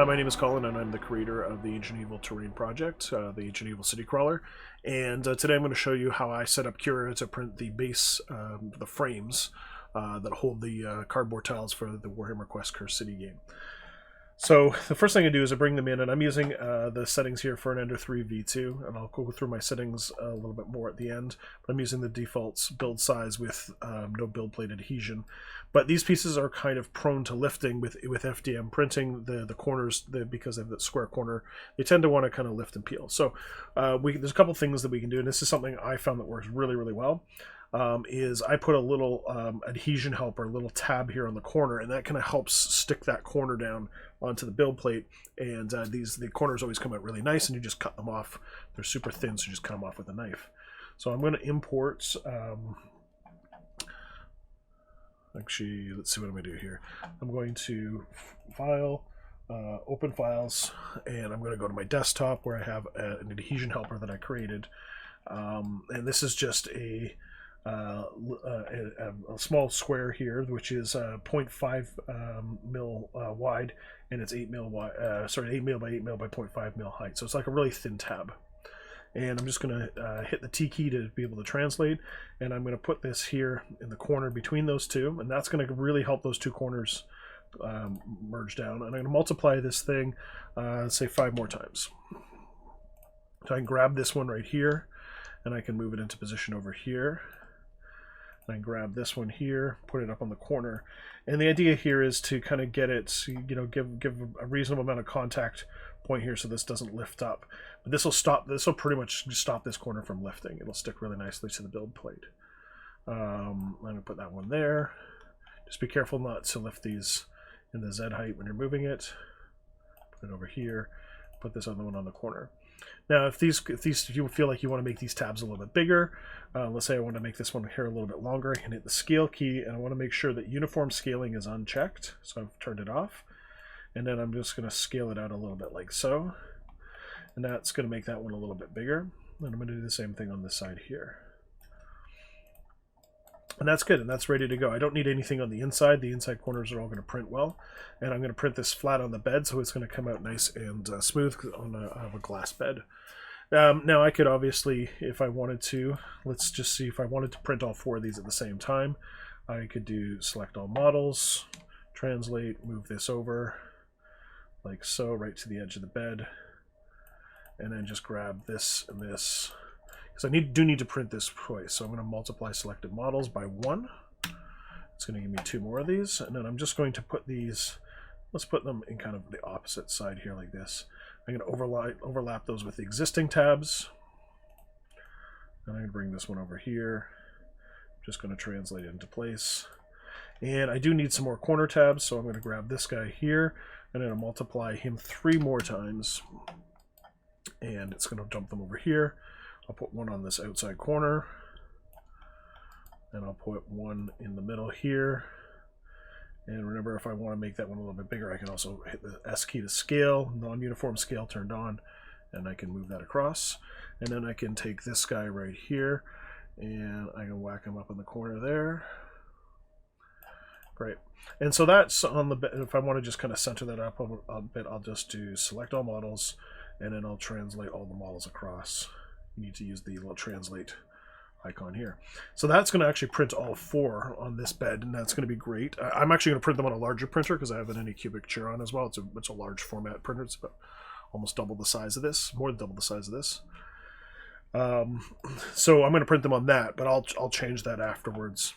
My name is Colin, and I'm the creator of the Ancient Evil Terrain project, the Ancient Evil City Crawler. And today I'm going to show you how I set up Cura to print the base, the frames that hold the cardboard tiles for the Warhammer Quest Cursed City game. So the first thing I do is I bring them in, and I'm using the settings here for an Ender 3 V2, and I'll go through my settings a little bit more at the end. But I'm using the default build size with no build plate adhesion. But these pieces are kind of prone to lifting with FDM printing. The corners, because of the square corner, they tend to want to kind of lift and peel. So there's a couple things that we can do, and this is something I found that works really, really well. Is I put a little adhesion helper, a little tab here on the corner, and that kind of helps stick that corner down onto the build plate. And the corners always come out really nice, and you just cut them off. They're super thin, so you just cut them off with a knife. So I'm going to import. Actually, let's see what I'm going to do here. I'm going to File, Open Files, and I'm going to go to my desktop where I have an adhesion helper that I created. And this is just a small square here, which is 0.5 mil wide, and it's 8 mil wide. 8 mil by 8 mil by 0.5 mil height. So it's like a really thin tab. And I'm just going to hit the T key to be able to translate, and I'm going to put this here in the corner between those two, and that's going to really help those two corners merge down. And I'm going to multiply this thing, say 5 more times. So I can grab this one right here, and I can move it into position over here. And I grab this one here, put it up on the corner, and the idea here is to kind of get it, give a reasonable amount of contact point here, so this doesn't lift up. But this will stop. This will pretty much stop this corner from lifting. It'll stick really nicely to the build plate. I'm gonna put that one there. Just be careful not to lift these in the Z height when you're moving it. Put it over here. Put this other one on the corner. Now, if you feel like you want to make these tabs a little bit bigger, let's say I want to make this one here a little bit longer, I can hit the scale key, and I want to make sure that uniform scaling is unchecked, so I've turned it off. And then I'm just going to scale it out a little bit like so, and that's going to make that one a little bit bigger. And I'm going to do the same thing on this side here. And that's good, and that's ready to go. I don't need anything on the inside. The inside corners are all going to print well. And I'm going to print this flat on the bed, so it's going to come out nice and smooth on a glass bed. Now I could obviously, if I wanted to, let's just see if I wanted to print all 4 of these at the same time. I could do select all models, translate, move this over, like so, right to the edge of the bed. And then just grab this and this. Because I do need to print this twice, so I'm going to multiply selected models by 1. It's going to give me 2 more of these, and then I'm just going to put these, let's put them in kind of the opposite side here like this. I'm going to overlap those with the existing tabs. And I'm going to bring this one over here. I'm just going to translate it into place. And I do need some more corner tabs, so I'm going to grab this guy here, and I'm going to multiply him 3 more times. And it's going to dump them over here. I'll put one on this outside corner, and I'll put one in the middle here. And remember, if I want to make that one a little bit bigger, I can also hit the S key to scale, non-uniform scale turned on, and I can move that across. And then I can take this guy right here, and I can whack him up in the corner there. Great. And so that's on the, if I want to just kind of center that up a bit, I'll just do select all models, and then I'll translate all the models across. You need to use the little translate icon here. So that's going to actually print all 4 on this bed, and that's going to be great. I'm actually going to print them on a larger printer because I have an Anycubic Chiron as well. It's a large format printer. It's about almost double the size of this, more than double the size of this. So I'm going to print them on that, but I'll change that afterwards,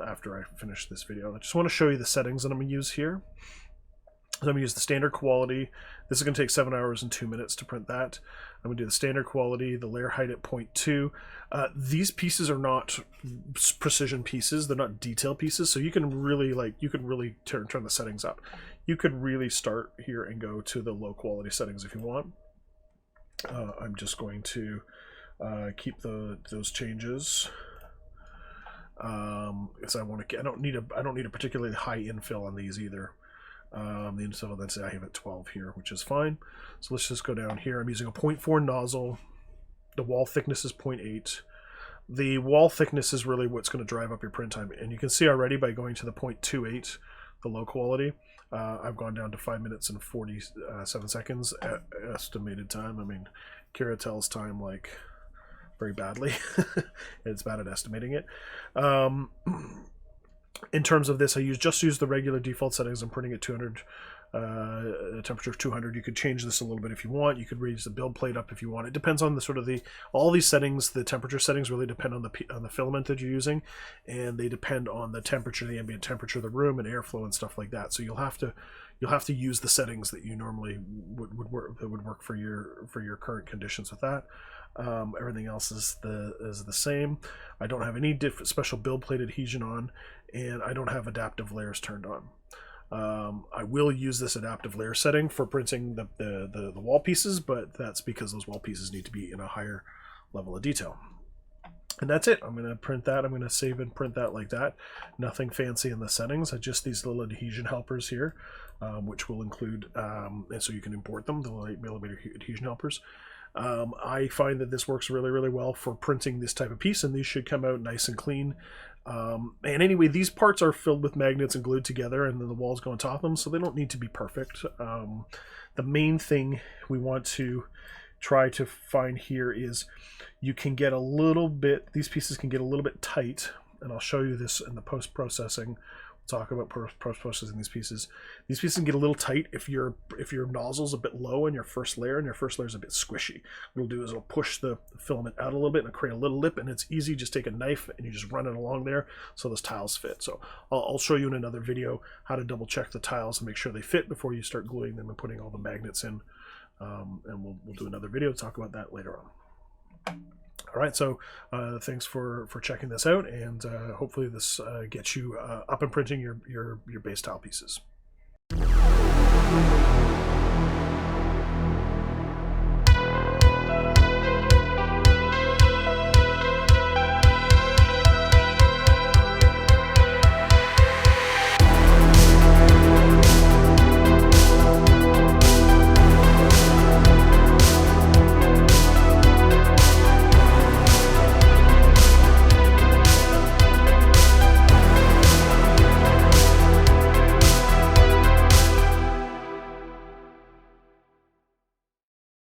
after I finish this video. I just want to show you the settings that I'm going to use here. So I'm going to use the standard quality. This is going to take 7 hours and 2 minutes to print that. I'm going to do the standard quality, the layer height at 0.2. These pieces are not precision pieces. They're not detail pieces. So you can really turn the settings up. You could really start here and go to the low quality settings if you want. I'm just going to keep those changes. Because I don't need a particularly high infill on these either. The infill density I have at 12 here, which is fine. So let's just go down here. I'm using a 0.4 nozzle. The wall thickness is 0.8. The wall thickness is really what's going to drive up your print time. And you can see already by going to the 0.28, the low quality, I've gone down to 5 minutes and 47 seconds estimated time. I mean, Cura tells time like very badly. It's bad at estimating it. In terms of this, I just use the regular default settings. I'm printing at 200, temperature of 200. You could change this a little bit if you want. You could raise the build plate up if you want. It depends on the sort of all these settings. The temperature settings really depend on the filament that you're using, and they depend on the temperature, the ambient temperature of the room, and airflow and stuff like that. So you'll have to use the settings that you normally would work for your current conditions with that. Everything else is the same. I don't have any special build plate adhesion on, and I don't have adaptive layers turned on. I will use this adaptive layer setting for printing the wall pieces, but that's because those wall pieces need to be in a higher level of detail. And that's it. I'm going to print that. I'm going to save and print that like that. Nothing fancy in the settings. Just these little adhesion helpers here, which will include, and so you can import them, the 8mm adhesion helpers. I find that this works really, really well for printing this type of piece, and these should come out nice and clean. And anyway, these parts are filled with magnets and glued together, and then the walls go on top of them, so they don't need to be perfect. The main thing we want to try to find here is you can get a little bit, these pieces can get a little bit tight, and I'll show you this in the post-processing. Talk about post-processing these pieces. These pieces can get a little tight if your nozzle's a bit low in your first layer and your first layer is a bit squishy. What it'll do is it'll push the filament out a little bit and create a little lip, and it's easy. Just take a knife and you just run it along there so those tiles fit. So I'll show you in another video how to double check the tiles and make sure they fit before you start gluing them and putting all the magnets in. And we'll do another video to talk about that later on. All right, so thanks for checking this out, and hopefully this gets you up and printing your base tile pieces.